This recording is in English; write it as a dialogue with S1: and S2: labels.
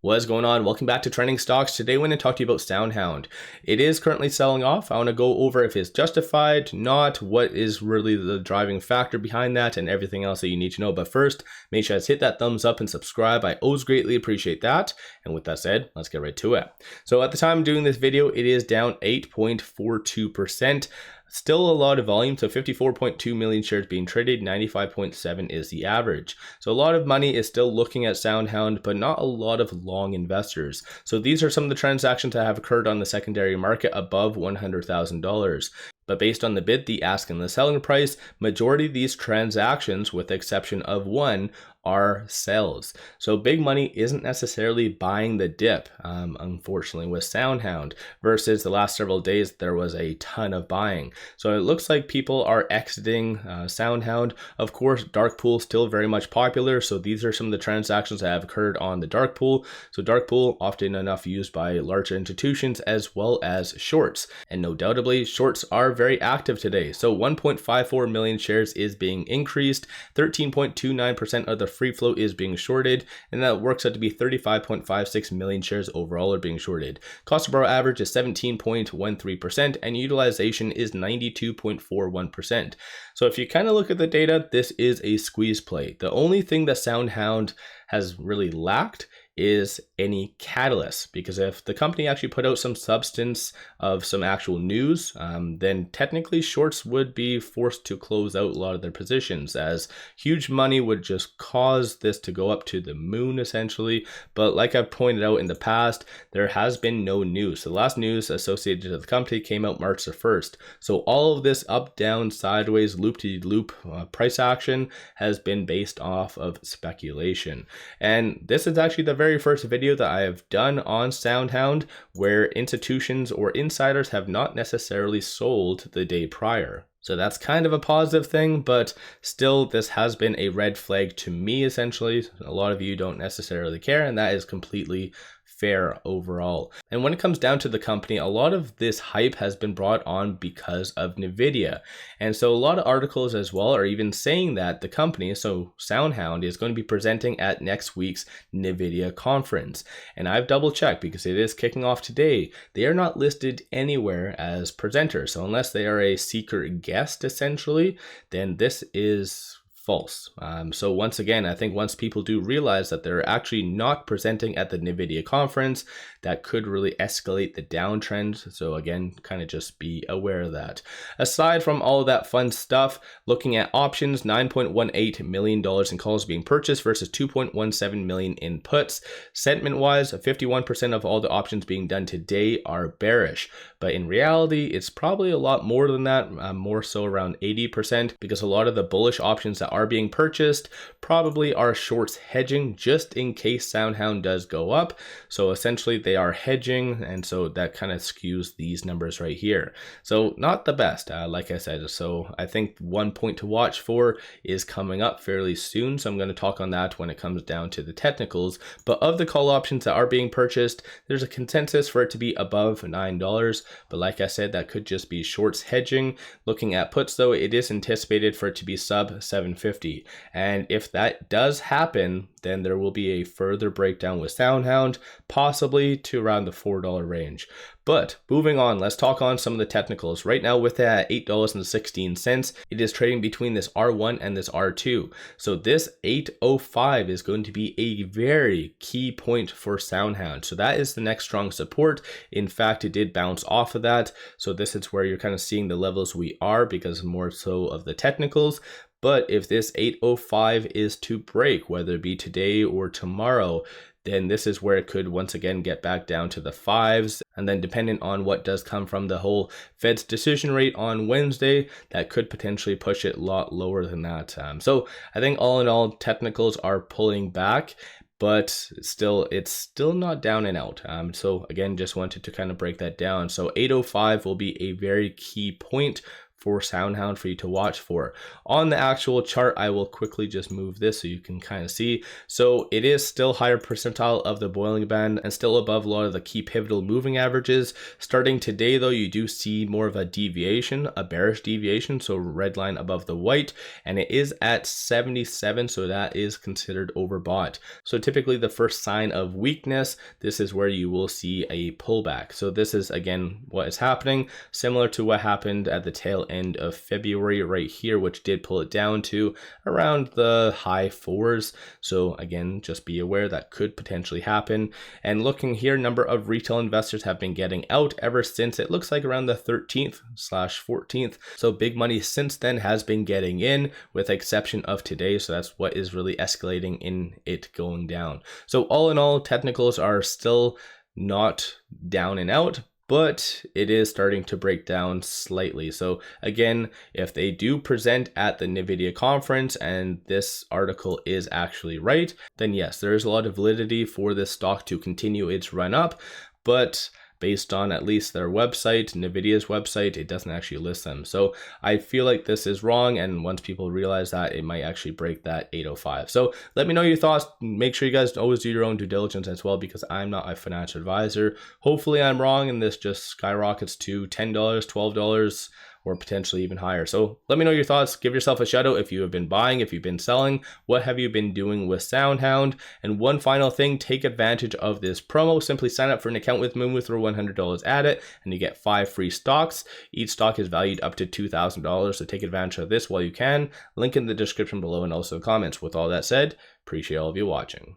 S1: What's going on? Welcome back to Trending Stocks. Today I want to talk to you about SoundHound. It is currently selling off. I want to go over if it's justified, not, what is really the driving factor behind that, and everything else that you need to know. But first, make sure to hit that thumbs up and subscribe. I always greatly appreciate that. And with that said, let's get right to it. So at the time of doing this video, it is down 8.42%. Still a lot of volume, so 54.2 million shares being traded, 95.7 is the average. So a lot of money is still looking at SoundHound, but not a lot of long investors. So these are some of the transactions that have occurred on the secondary market above $100,000. But based on the bid, the ask, and the selling price, majority of these transactions, with the exception of one, are sells. So big money isn't necessarily buying the dip, unfortunately, with SoundHound, versus the last several days there was a ton of buying. So it looks like people are exiting SoundHound. Of course, dark pool still very much popular, so these are some of the transactions that have occurred on the dark pool. So dark pool often enough used by larger institutions as well as shorts, and no doubtably shorts are very active today. So 1.54 million shares is being increased, 13.29% of the free float is being shorted, and that works out to be 35.56 million shares overall are being shorted. Cost to borrow average is 17.13%, and utilization is 92.41%. So if you kind of look at the data, this is a squeeze play. The only thing that SoundHound has really lacked is any catalyst, because if the company actually put out some substance of some actual news, then technically shorts would be forced to close out a lot of their positions, as huge money would just cause this to go up to the moon essentially. But like I've pointed out in the past, there has been no news. The last news associated with the company came out March the 1st. So all of this up, down, sideways, loop-to-loop price action has been based off of speculation. And this is actually the very first video that I have done on SoundHound where institutions or insiders have not necessarily sold the day prior. So that's kind of a positive thing, but still this has been a red flag to me essentially. A lot of you don't necessarily care, and that is completely fair overall. And when it comes down to the company, a lot of this hype has been brought on because of NVIDIA. And so a lot of articles as well are even saying that the company, so SoundHound, is going to be presenting at next week's NVIDIA conference. And I've double checked because it is kicking off today. They are not listed anywhere as presenters. So unless they are a secret guest essentially, then this is false. So once again, I think once people do realize that they're actually not presenting at the NVIDIA conference, that could really escalate the downtrend. So again, kind of just be aware of that. Aside from all of that fun stuff, looking at options, $9.18 million in calls being purchased versus 2.17 million in puts. Sentiment wise, 51% of all the options being done today are bearish. But in reality, it's probably a lot more than that, more so around 80%, because a lot of the bullish options that are being purchased probably are shorts hedging just in case SoundHound does go up. So essentially they are hedging, and so that kind of skews these numbers right here. So not the best, like I said. So I think one point to watch for is coming up fairly soon. So I'm going to talk on that when it comes down to the technicals. But of the call options that are being purchased, there's a consensus for it to be above $9. But like I said, that could just be shorts hedging. Looking at puts though, it is anticipated for it to be sub 750. And if that does happen, then there will be a further breakdown with SoundHound, possibly to around the $4 range. But moving on, let's talk on some of the technicals. Right now with that $8.16, it is trading between this R1 and this R2. So this 805 is going to be a very key point for SoundHound. So that is the next strong support. In fact, it did bounce off of that. So this is where you're kind of seeing the levels we are, because more so of the technicals. But if this 805 is to break, whether it be today or tomorrow, then this is where it could once again get back down to the fives. And then depending on what does come from the whole Fed's decision rate on Wednesday, that could potentially push it a lot lower than that. So I think all in all, technicals are pulling back, but still, it's still not down and out. So again, just wanted to kind of break that down. So 805 will be a very key point for SoundHound for you to watch for. On the actual chart, I will quickly just move this so you can kind of see. So it is still higher percentile of the Bollinger Band and still above a lot of the key pivotal moving averages. Starting today though, you do see more of a deviation, a bearish deviation, so red line above the white, and it is at 77, so that is considered overbought. So typically the first sign of weakness, this is where you will see a pullback. So this is again what is happening, similar to what happened at the tail end of February right here, which did pull it down to around the high 4s. So again, just be aware that could potentially happen. And looking here, number of retail investors have been getting out ever since it looks like around the 13th/14th. So big money since then has been getting in, with exception of today. So that's what is really escalating in it going down. So all in all, technicals are still not down and out, but it is starting to break down slightly. So again, if they do present at the NVIDIA conference and this article is actually right, then yes, there is a lot of validity for this stock to continue its run up. But based on at least their website, NVIDIA's website, it doesn't actually list them. So I feel like this is wrong, and once people realize that, it might actually break that 805. So let me know your thoughts. Make sure you guys always do your own due diligence as well, because I'm not a financial advisor. Hopefully I'm wrong and this just skyrockets to $10, $12, or potentially even higher. So let me know your thoughts. Give yourself a shout out if you have been buying, if you've been selling. What have you been doing with SoundHound? And one final thing, take advantage of this promo. Simply sign up for an account with Moon, throw $100 at it, and you get 5 free stocks. Each stock is valued up to $2,000, so take advantage of this while you can. Link in the description below and also comments. With all that said, appreciate all of you watching.